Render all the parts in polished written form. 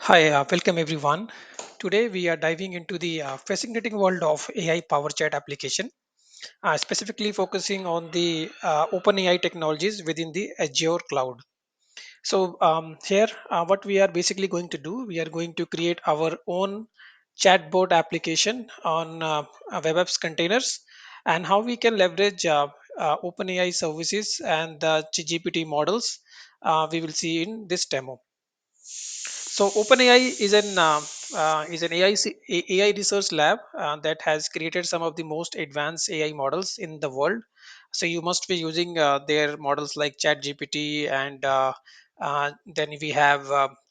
Hi, welcome everyone. Today we are diving into the fascinating world of AI power chat application, specifically focusing on the open AI technologies within the Azure cloud. So here, what we are basically going to do, we are going to create our own chatbot application on web apps containers, and how we can leverage OpenAI services and the GPT models. We will see in this demo. So OpenAI is an AI research lab that has created some of the most advanced AI models in the world. So you must be using their models like ChatGPT, and then we have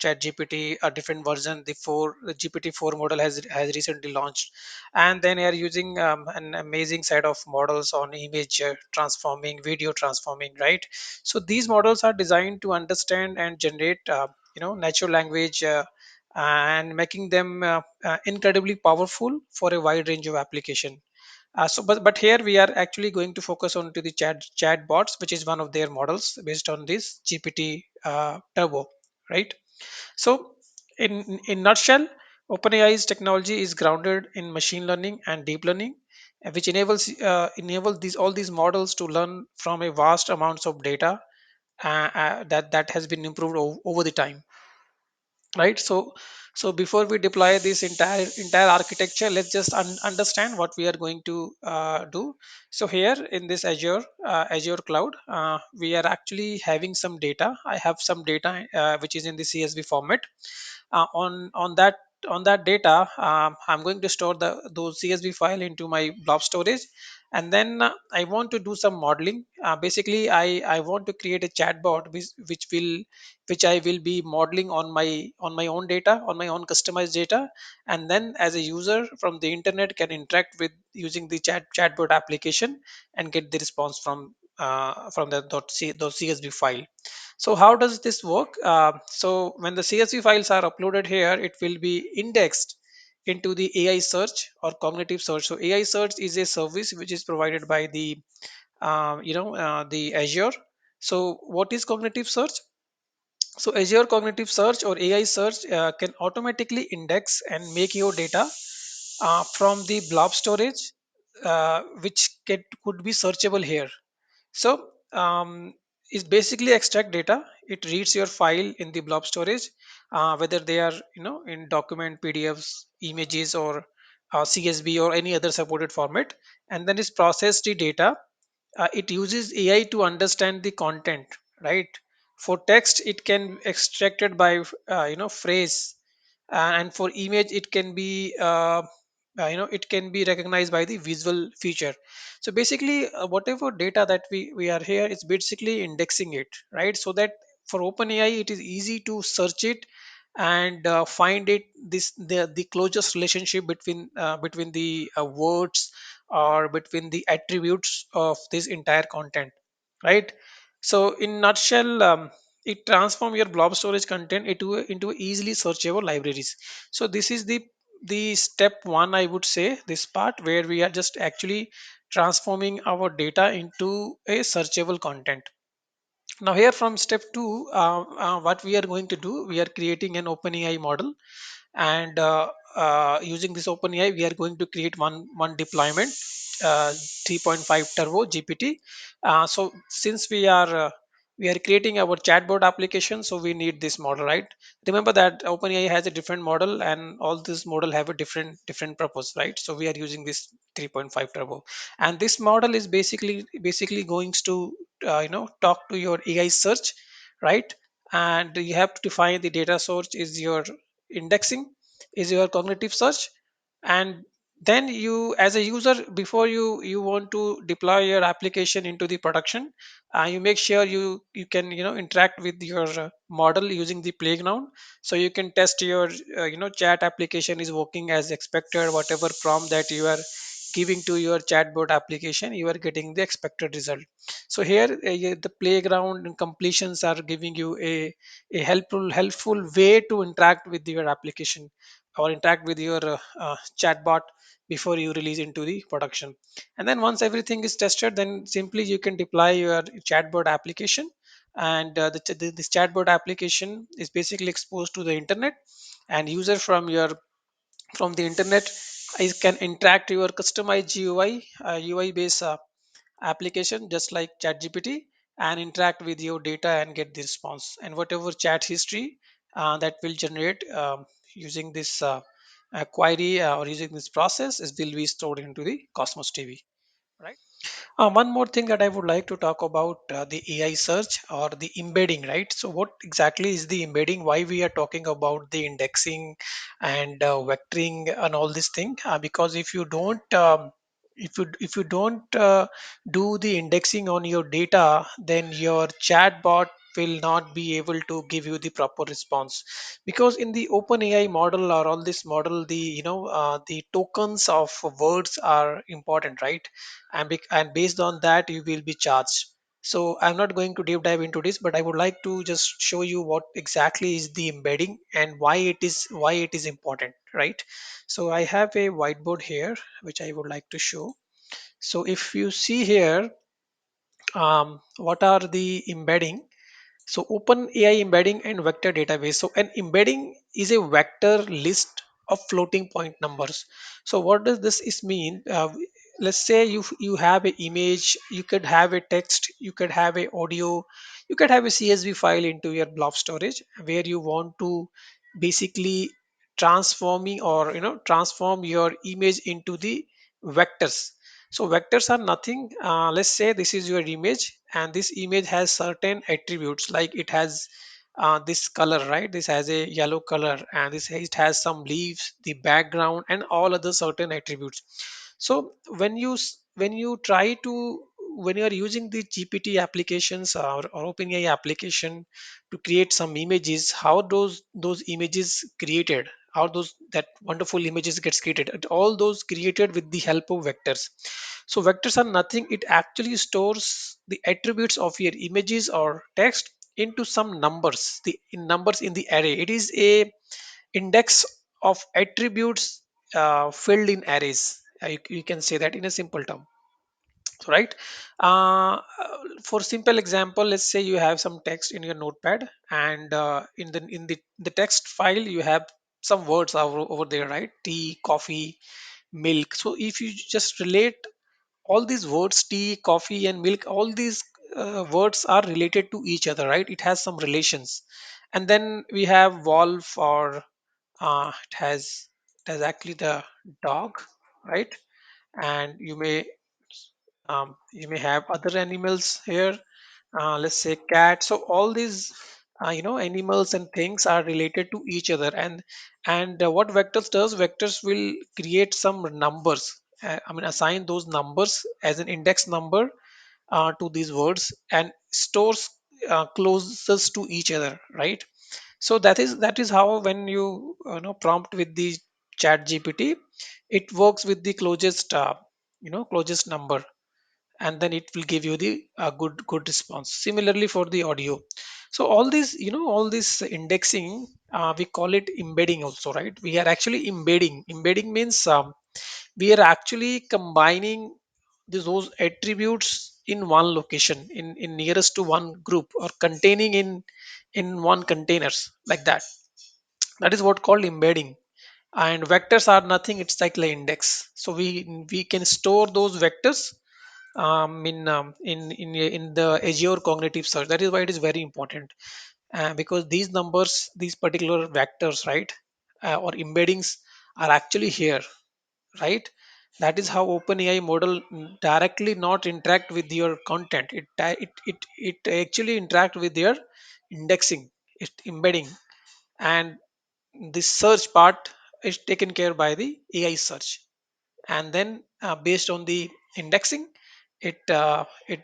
ChatGPT, a different version. The GPT-4 model has recently launched, and then they are using an amazing set of models on image transforming, video transforming, right? So these models are designed to understand and generate natural language, and making them incredibly powerful for a wide range of application. But here we are actually going to focus on to the chatbots, which is one of their models based on this GPT turbo, right? So in nutshell, OpenAI's technology is grounded in machine learning and deep learning, which enables these all these models to learn from a vast amounts of data that has been improved over the time, right? So before we deploy this entire architecture, let's just understand what we are going to do. So here in this Azure cloud, we are actually having some data. I have some data which is in the CSV format. On that data, I'm going to store those CSV file into my blob storage, and then I want to do some modeling. Basically, I want to create a chatbot which I will be modeling on my own data, on my own customized data, and then as a user from the internet can interact with using the chatbot application and get the response from those CSV file. So how does this work? So when the CSV files are uploaded here, it will be indexed into the AI search or cognitive search. So AI search is a service which is provided by the Azure. So what is cognitive search? So Azure Cognitive Search or AI Search can automatically index and make your data from the blob storage, which could be searchable here. So it's basically extract data. It reads your file in the blob storage, whether they are in document, PDFs, images, or CSV or any other supported format, and then it's processed the data. It uses AI to understand the content, right? For text, it can extracted by phrase, and for image, it can be recognized by the visual feature. So basically, whatever data that we are here, it's basically indexing it, right? So that for OpenAI, it is easy to search it and find it the closest relationship between the words or between the attributes of this entire content, right? So in nutshell, it transform your blob storage content into easily searchable libraries. So this is the step one, I would say, this part where we are just actually transforming our data into a searchable content. Now here from step two, what we are going to do, we are creating an OpenAI model, and using this OpenAI, we are going to create one deployment, 3.5 Turbo GPT. So since we are creating our chatbot application, so we need this model, right? Remember that OpenAI has a different model, and all this model have a different purpose, right? So we are using this 3.5 Turbo, and this model is basically going to talk to your AI search, right? And you have to define the data source is your indexing, is your cognitive search, and then you as a user, before you want to deploy your application into the production, you make sure you can interact with your model using the playground, so you can test your chat application is working as expected. Whatever prompt that you are giving to your chatbot application, you are getting the expected result. So here, the playground and completions are giving you a helpful way to interact with your application or interact with your chatbot before you release into the production. And then once everything is tested, then simply you can deploy your chatbot application and this chatbot application is basically exposed to the internet, and user from the internet is can interact your customized UI based application just like ChatGPT, and interact with your data and get the response, and whatever chat history that will generate using this query or using this process is will be stored into the Cosmos TV, right? One more thing that I would like to talk about the AI search or the embedding, right? So, what exactly is the embedding? Why we are talking about the indexing and vectoring and all this thing? Because if you don't do the indexing on your data, then your chatbot will not be able to give you the proper response. Because in the open AI model or all this model, the the tokens of words are important, right? And based on that you will be charged. So I'm not going to deep dive into this, but I would like to just show you what exactly is the embedding and why it is important, right? So I have a whiteboard here which I would like to show. So if you see here, what are the embedding? So open AI embedding and vector database. So an embedding is a vector list of floating point numbers. So what does this is mean? Let's say you have an image, you could have a text, you could have a audio, you could have a CSV file into your blob storage where you want to basically transforming or transform your image into the vectors. So vectors are nothing. Let's say this is your image, and this image has certain attributes like it has this color, right? This has a yellow color, and this it has some leaves, the background, and all other certain attributes. So when you try to when you are using the GPT applications or OpenAI application to create some images, how those images created, how those that wonderful images gets created, and all those created with the help of vectors. So vectors are nothing. It actually stores the attributes of your images or text into some numbers. The in numbers in the array. It is a index of attributes filled in arrays. You can say that in a simple term, right? For simple example, let's say you have some text in your notepad, and in the text file you have some words over there, right? Tea, coffee, milk. So if you just relate all these words, tea, coffee, and milk, all these words are related to each other, right? It has some relations. And then we have wolf, or it has actually the dog, right? And you may have other animals here, let's say cat. So all these animals and things are related to each other, and what vectors does, vectors will create some numbers, I mean assign those numbers as an index number to these words, and stores closest to each other, right? So that is how when you prompt with the chat gpt, it works with the closest number, and then it will give you the good response. Similarly for the audio. So all this indexing, we call it embedding also, right? We are actually embedding means we are actually combining those attributes in one location, in nearest to one group, or containing in one containers, like that. That is what called embedding. And vectors are nothing, it's like the index. So we can store those vectors in the Azure cognitive search. That is why it is very important, because these numbers, these particular vectors, right, or embeddings are actually here, right? That is how OpenAI model directly not interact with your content. It actually interact with your indexing, it embedding, and the search part is taken care by the AI search. And then based on the indexing, it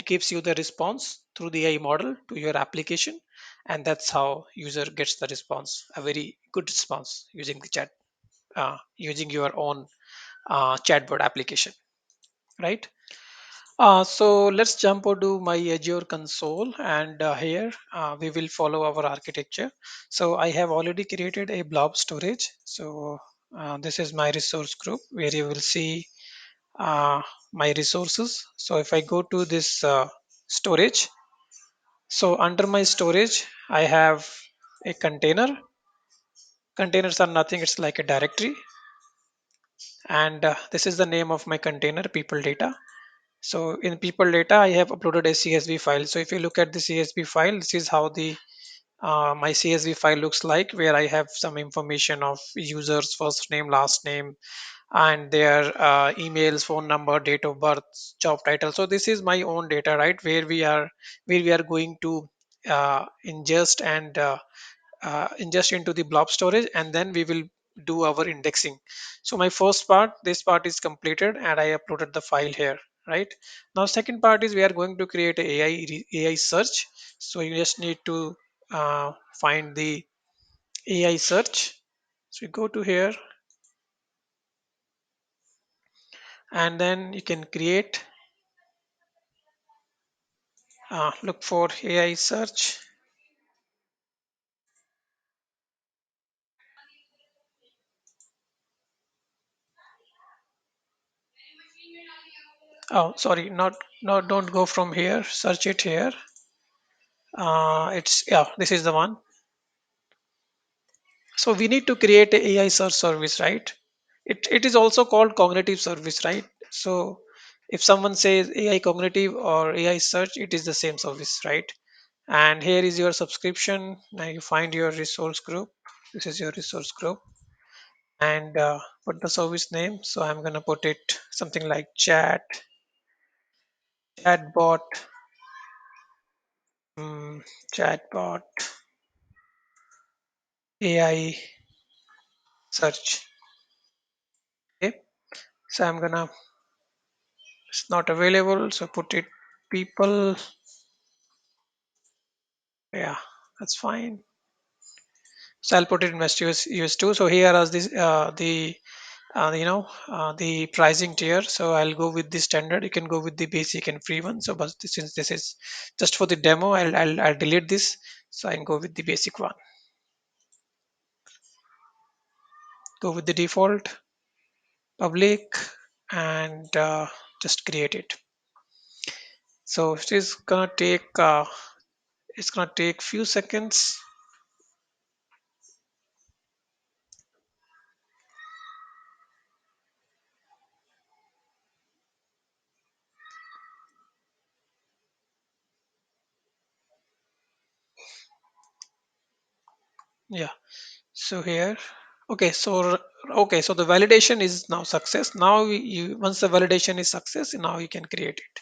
gives you the response through the AI model to your application, and that's how user gets the response, a very good response using the chat, using your own chatbot application, right? So let's jump onto my Azure console, and here we will follow our architecture. So I have already created a blob storage. So this is my resource group where you will see my resources. So if I go to this storage, So under my storage, I have a container. Containers are nothing, it's like a directory. And this is the name of my container, people data. So in people data, I have uploaded a CSV file. So if you look at the CSV file, this is how the my CSV file looks like, where I have some information of users, first name, last name, and their emails, phone number, date of birth, job title. So this is my own data, right? Where we are going to ingest and ingest into the blob storage, and then we will do our indexing. So my first part, this part is completed, and I uploaded the file here, right? Now second part is we are going to create a AI search. So you just need to find the AI search. So you go to here, and then you can create, look for AI search. Oh, sorry, not, no, don't go from here, search it here. It's, yeah, this is the one. So we need to create a AI search service, right? It is also called cognitive service, right? So if someone says AI cognitive or AI search, it is the same service, right? And here is your subscription. Now you find your resource group. This is your resource group, and put the service name. So I'm gonna put it something like chatbot, um, chatbot AI search. Okay, so I'm gonna, it's not available, so put it people. Yeah, that's fine. So I'll put it in West US2. So here are this the pricing tier. So I'll go with the standard. You can go with the basic and free one. So but since this is just for the demo, I'll delete this. So I can go with the basic one. Go with the default public, and just create it. So it is gonna take it's gonna take few seconds. Yeah. So here, okay. So the validation is now success. Now you, once the validation is success, now you can create it.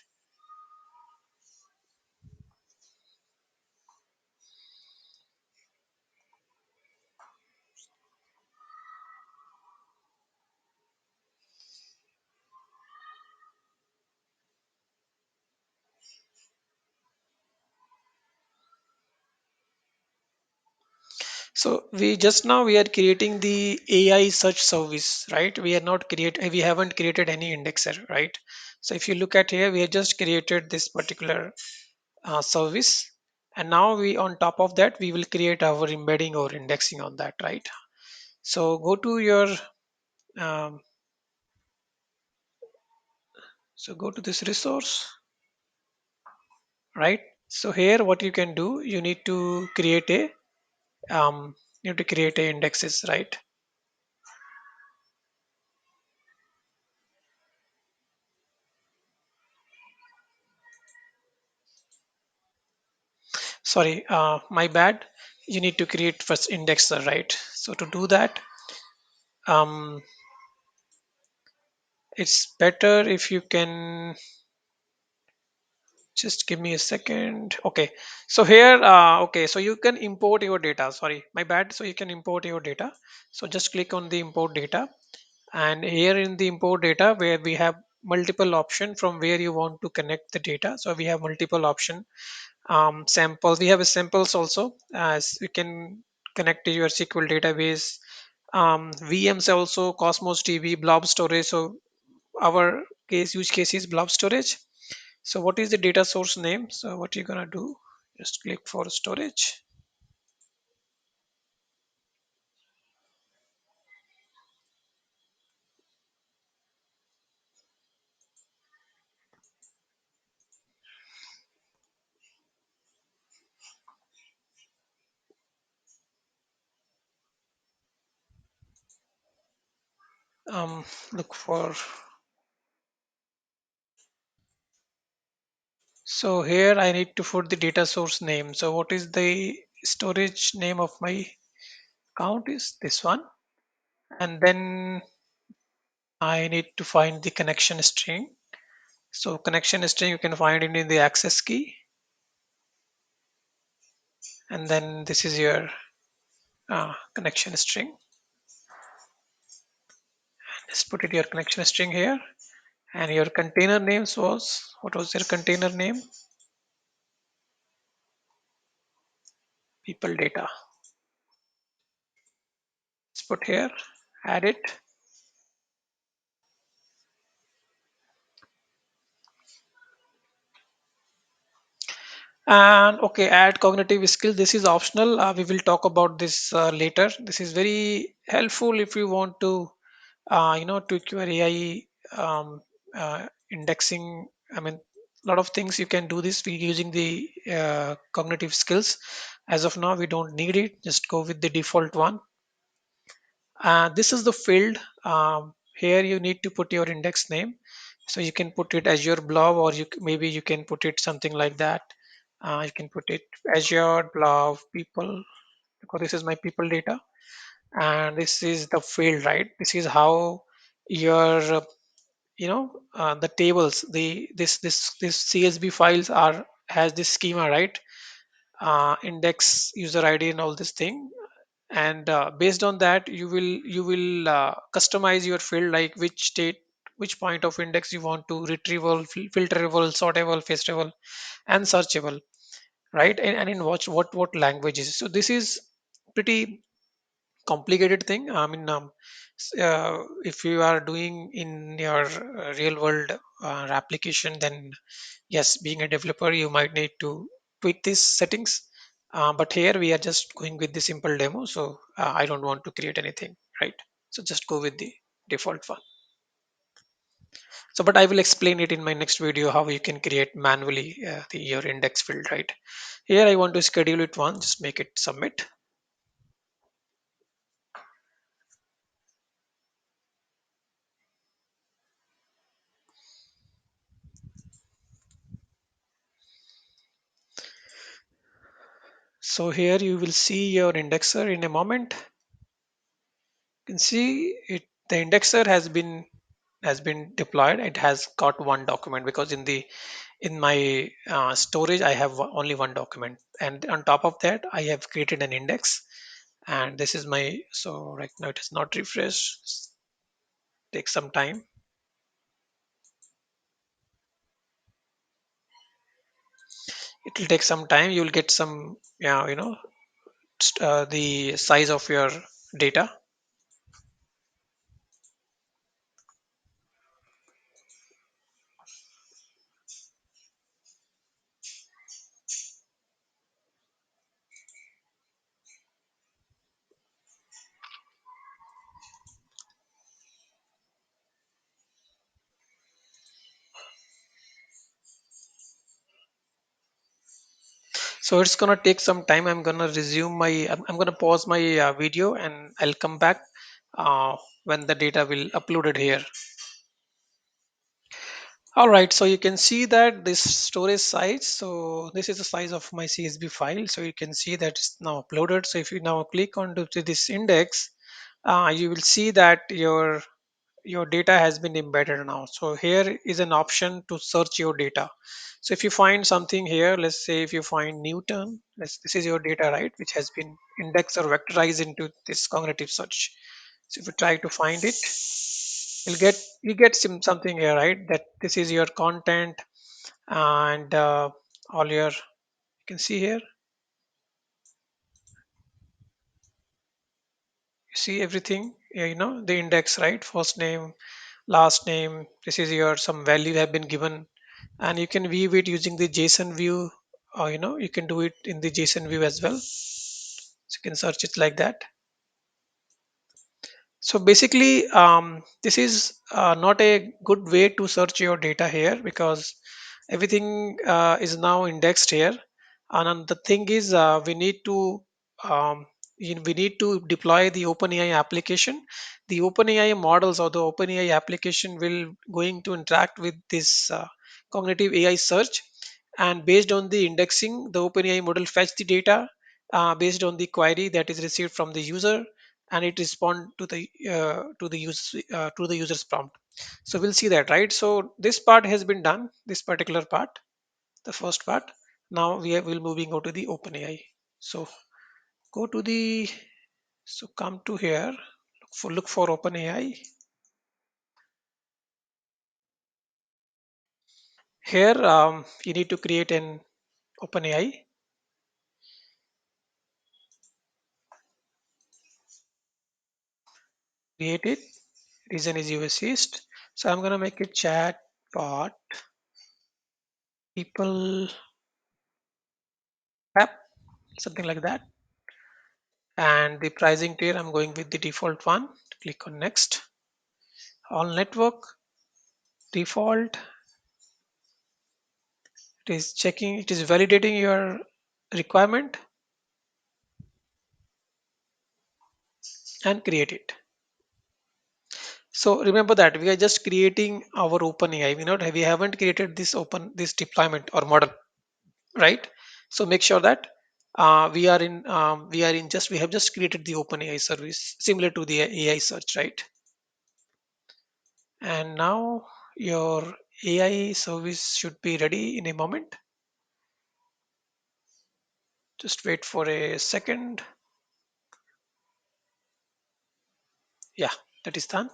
So we just now we are creating the AI search service, right? We haven't created any indexer, right? So if you look at here, we have just created this particular service, and now we, on top of that, we will create our embedding or indexing on that, right? So go to your um, so go to this resource, right? So here, what you can do, you need to create a indexes, right? Sorry, my bad. You need to create first indexer, right? So to do that, um, it's better if you can just give me a second. Okay, so here, okay, so you can import your data. Sorry, my bad. So you can import your data. So just click on the import data, and here in the import data, where we have multiple option from where you want to connect the data. So we have multiple option. Samples, we have a samples also, as you can connect to your SQL database. VMs also, Cosmos DB, blob storage. So our case use case is blob storage. So what is the data source name? So what you're gonna do, just click for storage. Look for. So here I need to put the data source name. So what is the storage name of my account is this one. And then I need to find the connection string. So connection string you can find it in the access key. And then this is your connection string. Just put it your connection string here. And your container names was, what was your container name? People data. Let's put here, add it. And okay, add cognitive skill. This is optional. We will talk about this later. This is very helpful if you want to, tweak your AI indexing. I mean, a lot of things you can do this using the cognitive skills. As of now, we don't need it. Just go with the default one. This is the field. Here you need to put your index name. So you can put it Azure Blob, or maybe you can put it something like that. You can put it Azure Blob people, because this is my people data, and this is the field, right? This is how your the tables, the this CSV files are has this schema, right? Index, user ID, and all this thing. And based on that you will customize your field, like which state, which point of index you want to retrieval, filterable, sortable, fetchable, and searchable, right? And in what languages. So this is pretty complicated thing. I mean, if you are doing in your real world application, then yes, being a developer, you might need to tweak these settings. But here we are just going with the simple demo, so I don't want to create anything, right? So just go with the default one. So, but I will explain it in my next video how you can create manually your index field, right? Here I want to schedule it one, just make it submit. So here you will see your indexer in a moment. You can see it, the indexer has been deployed. It has got one document, because in my storage I have only one document, and on top of that I have created an index. And this is my, so right now it is not refreshed. Take some time. It will take some time. You will get some, yeah, the size of your data. So it's gonna take some time. I'm gonna pause my video, and I'll come back when the data will uploaded here. All right, so you can see that this storage size. So this is the size of my CSV file. So you can see that it's now uploaded. So if you now click onto this index, you will see that your data has been embedded now. So here is an option to search your data. So if you find something here, let's say if you find Newton, this is your data, right, which has been indexed or vectorized into this cognitive search. So if you try to find it, you get something here, right, that this is your content. And all your, you can see here, you see everything, yeah, the index, right, first name, last name. This is your some value have been given, and you can view it using the JSON view, or you can do it in the JSON view as well. So you can search it like that. So basically, this is not a good way to search your data here, because everything is now indexed here. And the thing is, we need to, um, we need to deploy the OpenAI application. The OpenAI models or the OpenAI application will going to interact with this cognitive AI search, and based on the indexing, the OpenAI model fetch the data based on the query that is received from the user, and it respond to the user's prompt. So we'll see that, right? So this part has been done. This particular part, the first part. Now we'll moving on to the OpenAI. So go to the so come to here, look for OpenAI. Here you need to create an OpenAI, create it. Reason is you assist. So I'm gonna make it chat bot people app, something like that. And the pricing tier, I'm going with the default one. Click on next. All network default. It is checking. It is validating your requirement and create it. So remember that we are just creating our OpenAI. We haven't created this deployment or model, right? So make sure that we have just created the OpenAI service similar to the AI search, right? And now your AI service should be ready in a moment. Just wait for a second. Yeah, that is done.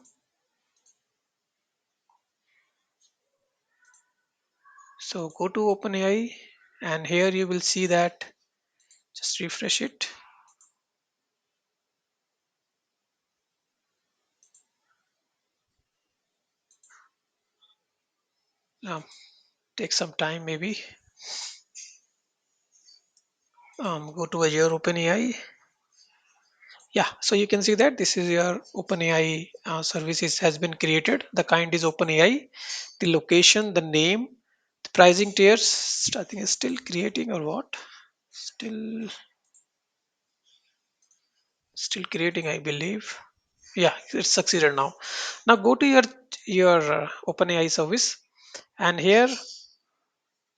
So go to OpenAI, and here you will see that. Just refresh it. Take some time maybe. Go to Azure OpenAI. Yeah, so you can see that this is your OpenAI services has been created. The kind is OpenAI, the location, the name, the pricing tiers. I think it's still creating or what? Still creating, I believe. Yeah, it's succeeded now. Now go to your OpenAI service, and here,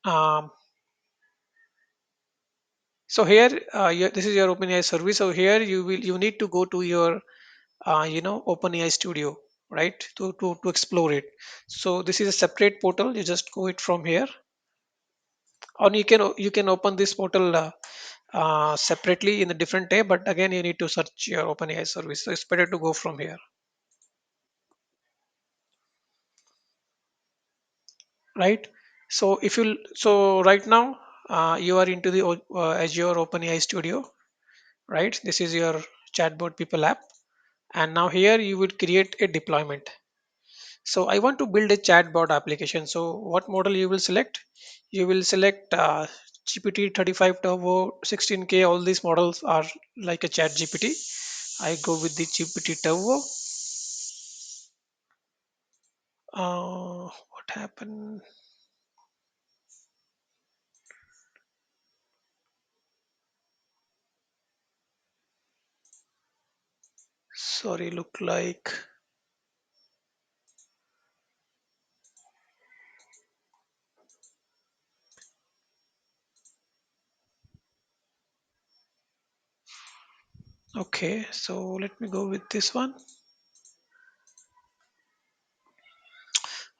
um, so here, this is your OpenAI service. So here you need to go to your OpenAI Studio, right, to explore it. So this is a separate portal. You just go it from here, or you can open this portal separately in a different tab. But again, you need to search your OpenAI service. So it's better to go from here, right? So right now you are into the Azure OpenAI Studio, right? This is your chatbot people app, and now here you would create a deployment. So I want to build a chatbot application. So what model you will select? You will select GPT-35 Turbo 16K. All these models are like a chat GPT. I go with the GPT Turbo. What happened? Sorry, look like. Okay, so let me go with this one.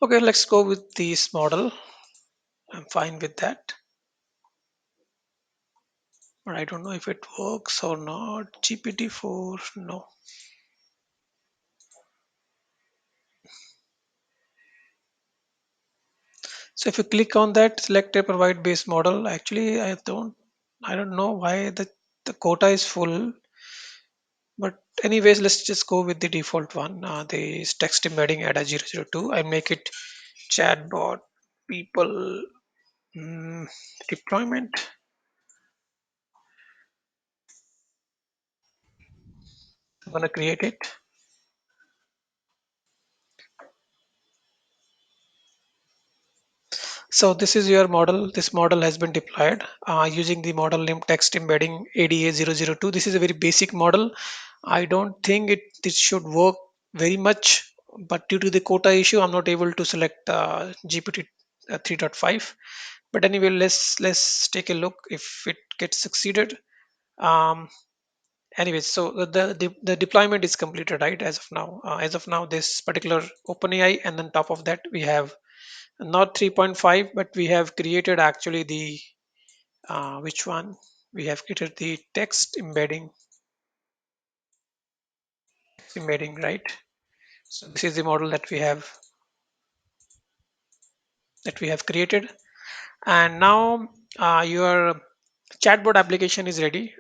Okay, let's go with this model. I'm fine with that. But I don't know if it works or not. GPT-4, no. So if you click on that, select a provide based model. Actually, I don't know why the quota is full. But anyways, let's just go with the default one. The text embedding add a 002. I make it chatbot people mm, deployment. I'm gonna create it. So this is your model. This model has been deployed using the model name text embedding ADA002. This is a very basic model. I don't think this should work very much, but due to the quota issue, I'm not able to select GPT 3.5. But anyway, let's take a look if it gets succeeded. Um, Anyways, so the deployment is completed, right? As of now, this particular OpenAI, and then top of that we have not 3.5, but we have created actually the which one? We have created the text embedding, right? So this is the model that we have created, and now your chatbot application is ready.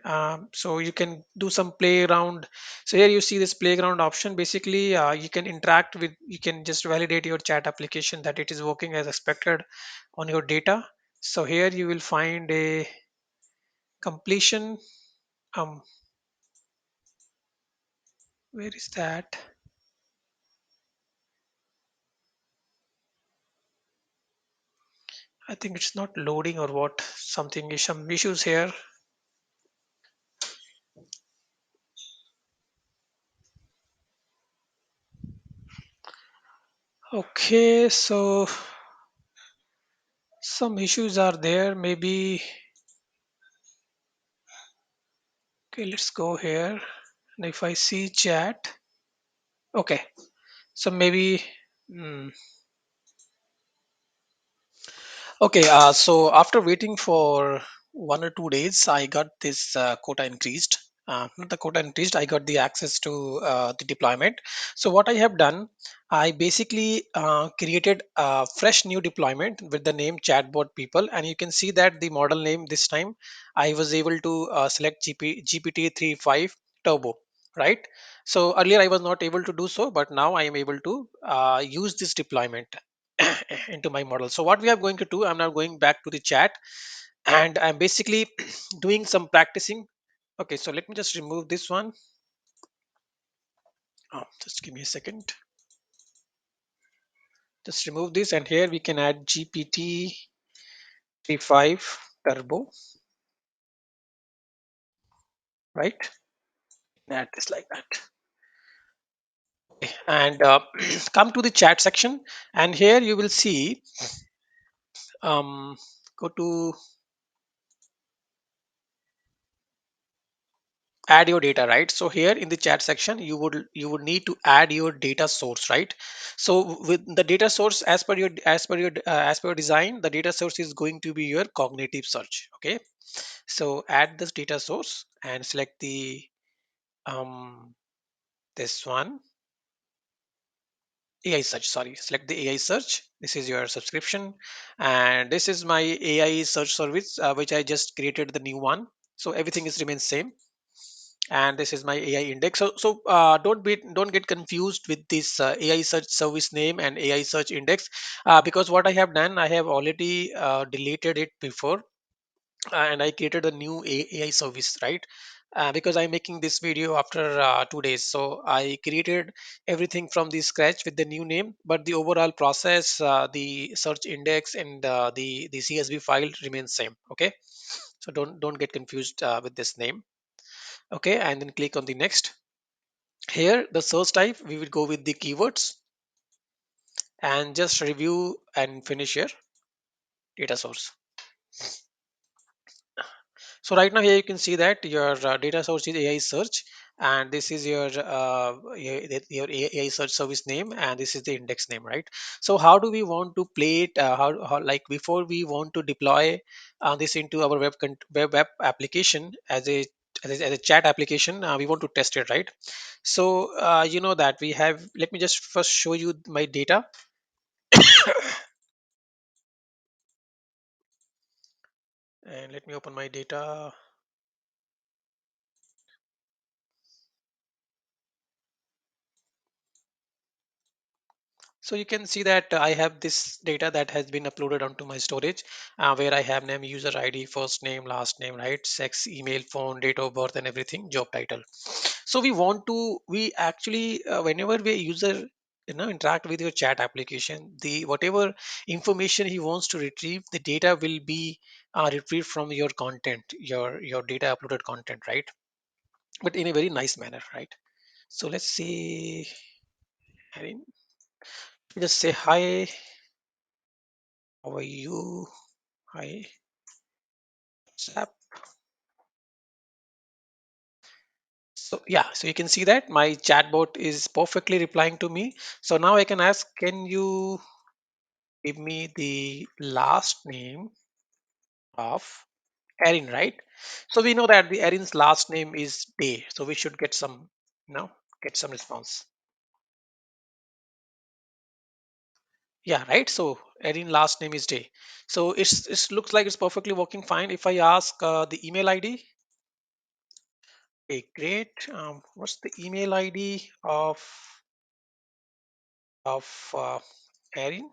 So you can do some playground. So here you see this playground option. Basically, you can interact with, you can just validate your chat application that it is working as expected on your data. So here you will find a completion. Um, where is that? I think it's not loading or what. Something is some issues here. Okay, so some issues are there. Maybe okay. Let's go here. And if I see chat, okay. So maybe. hmm, Okay, so after waiting for 1 or 2 days, I got this quota increased. Not the quota increased, I got the access to the deployment. So what I have done, I basically created a fresh new deployment with the name Chatbot People, and you can see that the model name this time I was able to select GPT-3.5 Turbo, right? So earlier I was not able to do so, but now I am able to use this deployment into my model. So what we are going to do, I'm now going back to the chat, and I'm basically doing some practicing. Okay, so let me just remove this one. Just give me a second. Just remove this, and here we can add GPT 3.5 Turbo, right? Add this like that. Okay, and come to the chat section, and here you will see. Go to add your data, right? So here in the chat section you would need to add your data source, right? So with the data source, as per your design, the data source is going to be your cognitive search. Okay, so add this data source and select the um this one, AI search, sorry, select the AI search. This is your subscription, and this is my AI search service, which I just created the new one. So everything is remains same, and this is my AI index. So don't get confused with this AI search service name and AI search index, because what I have done, I have already deleted it before, and I created a new AI service, right? Because I'm making this video after 2 days, so I created everything from the scratch with the new name, but the overall process, the search index, and the CSV file remains same. Okay, so don't get confused with this name. Okay, and then click on the next. Here the search type, we will go with the keywords, and just review and finish your data source. So right now here you can see that your data source is AI search, and this is your AI search service name, and this is the index name, right? So how do we want to play it? How like before we want to deploy this into our web application as a chat application, we want to test it, right? So you know that we have. Let me just first show you my data, and let me open my data. So you can see that I have this data that has been uploaded onto my storage, where I have name, user ID, first name, last name, right? Sex, email, phone, date of birth, and everything, job title. So we actually, whenever we user interact with your chat application, the whatever information he wants to retrieve, the data will be retrieved from your content, your data uploaded content, right? But in a very nice manner, right? So let's see. I mean, just say hi. How are you? Hi, WhatsApp. So yeah, so you can see that my chatbot is perfectly replying to me. So now I can ask, can you give me the last name of Erin, right? So we know that the Erin's last name is Day. So we should get some, you know, get some response. Yeah, right. So Erin last name is Day. So it looks like it's perfectly working fine. If I ask the email ID, okay, great. What's the email ID of Erin?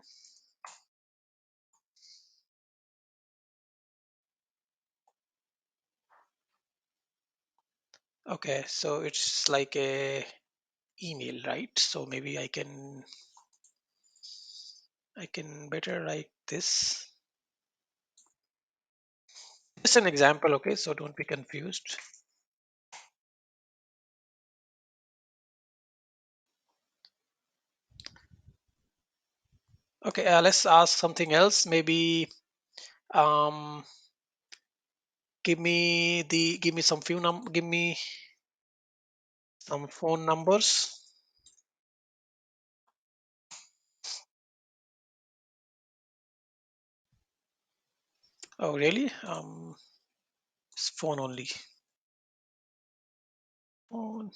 Okay, so it's like a email, right? So maybe I can better write this. Just an example, okay? So don't be confused. Okay, let's ask something else. Maybe um, give me give me some phone numbers. Oh, really? It's phone only. Phone.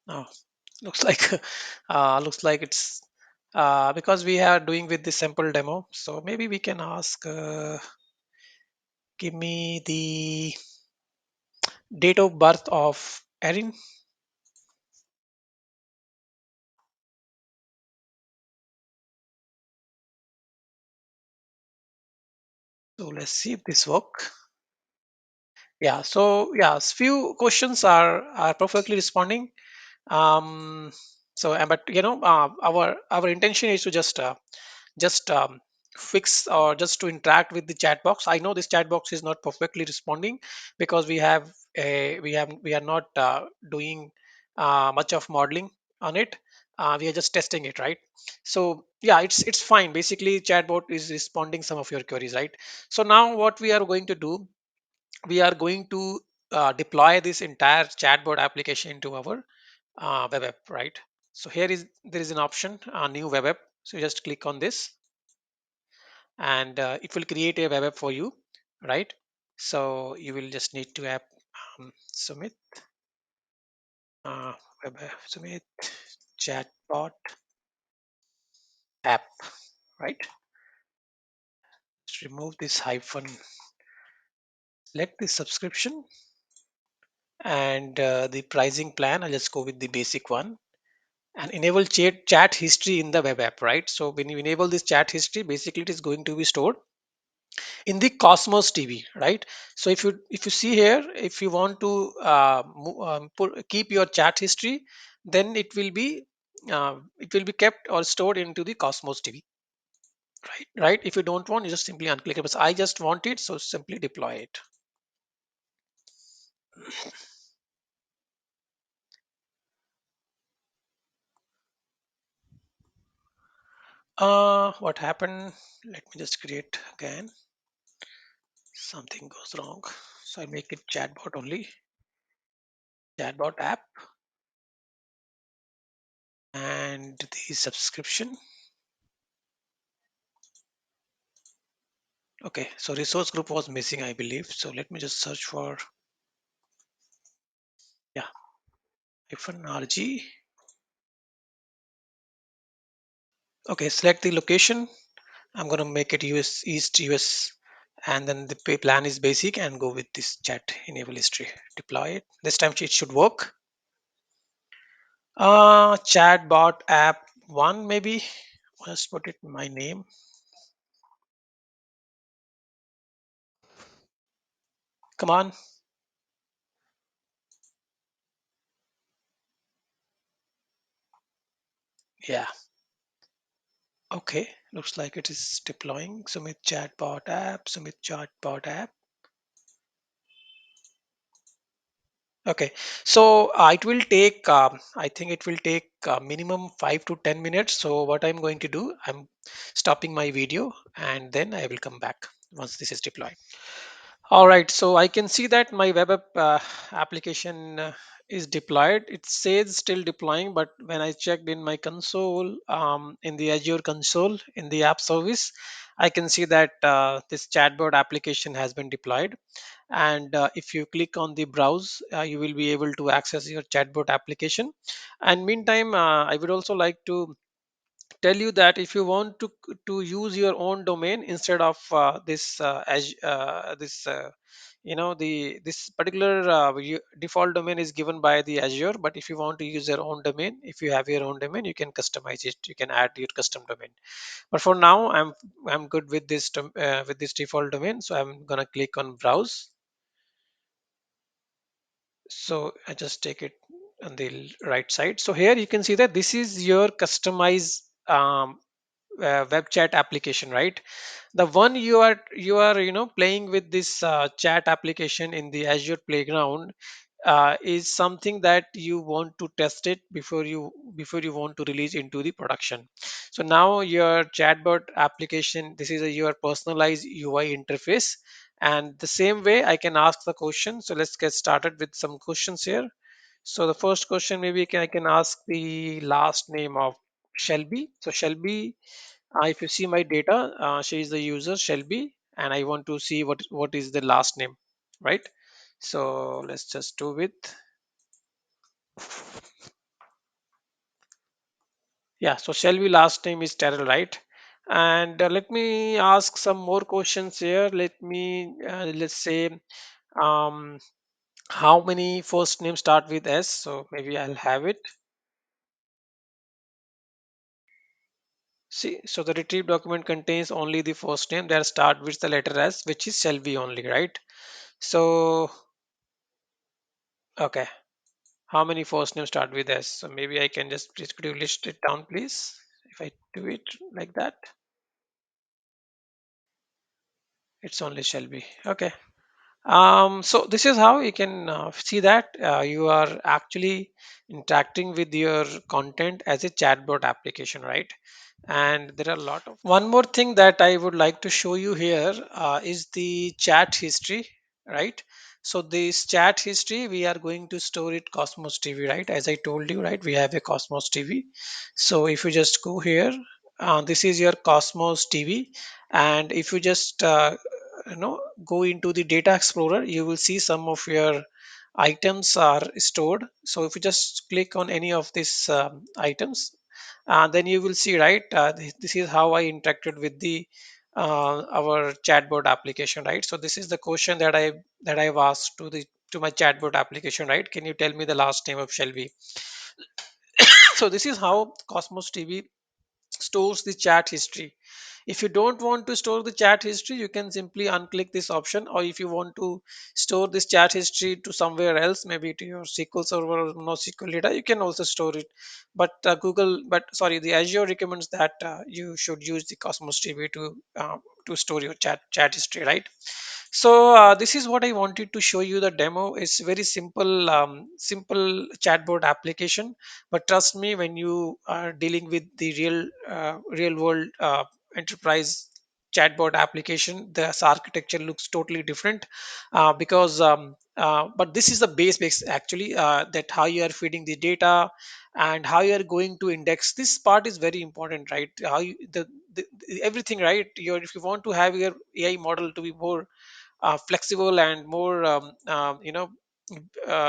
Oh, looks like looks like it's because we are doing with the sample demo. So maybe we can ask. Give me the date of birth of Erin. So let's see if this work. Yeah. So yeah, few questions are perfectly responding. Um, so but our intention is to just fix or just to interact with the chat box. I know this chat box is not perfectly responding because we are not doing much of modeling on it. We are just testing it, right? So yeah, it's fine. Basically chatbot is responding some of your queries, right? So now what we are going to do, we are going to deploy this entire chatbot application into our web app, right? So here is there is an option, new web app. So you just click on this and it will create a web app for you, right? So you will just need to app submit uh, web app submit chatbot app, right? Just remove this hyphen, select the subscription and the pricing plan. I'll just go with the basic one and enable chat history in the web app, right? So when you enable this chat history, basically it is going to be stored in the Cosmos TV, right? So if you see here, if you want to keep your chat history, then it will be kept or stored into the Cosmos TV, right? Right. If you don't want, you just simply unclick it. But I just want it, so simply deploy it. What happened? Let me just create again. Something goes wrong, so I make it chatbot only. Chatbot app and the subscription. Okay, so resource group was missing, I believe. So let me just search for, yeah, hyphen RG. Okay, select the location. I'm gonna make it US East US, and then the pay plan is basic, and go with this chat enable history. Deploy it. This time it should work. Chatbot app one maybe. Just put it my name. Come on. Yeah. Okay. Looks like it is deploying. Sumit chatbot app. Sumit chatbot app. Okay, so it will take, I think it will take minimum 5 to 10 minutes. So what I'm going to do, I'm stopping my video and then I will come back once this is deployed. All right, so I can see that my web app application is deployed. It says still deploying, but when I checked in my console, in the Azure console, in the app service, I can see that this chatbot application has been deployed. And if you click on the browse, you will be able to access your chatbot application. And meantime, I would also like to tell you that if you want to use your own domain instead of this the this particular default domain is given by the Azure, but if you want to use your own domain, if you have your own domain, you can customize it, you can add your custom domain. But for now, I'm good with this with this default domain, so I'm gonna click on browse. So I just take it on the right side. So here you can see that this is your customized web chat application, right? The one you are playing with this chat application in the Azure playground is something that you want to test it before you want to release into the production. So now your chatbot application, this is your personalized UI interface, and the same way I can ask the question. So let's get started with some questions here. So the first question, maybe I can ask the last name of Shelby. So Shelby, if you see my data, she is the user Shelby, and I want to see what is the last name, right? So let's just do with, yeah. So Shelby last name is Terrell, right? And let me ask some more questions here. Let's say, um, how many first names start with S? So maybe I'll have it. See, so the retrieve document contains only the first name that start with the letter S, which is Shelby only, right? So, okay, how many first names start with S? So maybe I can just could you list it down, please? If I do it like that, it's only Shelby. Okay. So this is how you can see that you are actually interacting with your content as a chatbot application, right? And there are a lot of one more thing that I would like to show you here is the chat history, right? So this chat history, we are going to store it Cosmos TV, right? As I told you, right, we have a Cosmos TV. So if you just go here, this is your Cosmos TV, and if you just go into the data explorer, you will see some of your items are stored. So if you just click on any of these items, then you will see, right, this is how I interacted with the our chatbot application, right? So this is the question that I've asked to my chatbot application, right? Can you tell me the last name of Shelby? So this is how Cosmos TV stores the chat history. If you don't want to store the chat history, you can simply unclick this option, or if you want to store this chat history to somewhere else, maybe to your SQL server or NoSQL data, you can also store it. But the Azure recommends that you should use the Cosmos DB to store your chat history, right? So this is what I wanted to show you. The demo is very simple, simple chatbot application. But trust me, when you are dealing with the real world enterprise chatbot application, the architecture looks totally different but this is the base actually, that how you are feeding the data and how you are going to index. This part is very important, right? How you, everything, right? If you want to have your AI model to be more flexible and more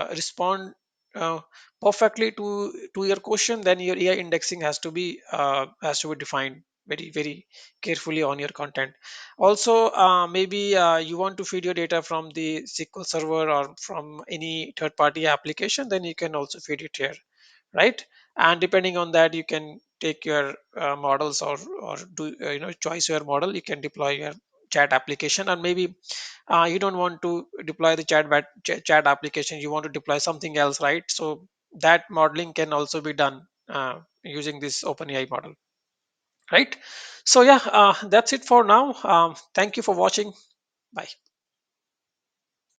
respond uh, perfectly to your question, then your AI indexing has to be defined very carefully on your content. Also, maybe you want to feed your data from the SQL server or from any third party application, then you can also feed it here, right? And depending on that, you can take your models, or do choice your model. You can deploy your chat application, and maybe you don't want to deploy the chat application, you want to deploy something else, right? So that modeling can also be done using this OpenAI model, right? So yeah, that's it for now. Thank you for watching. Bye.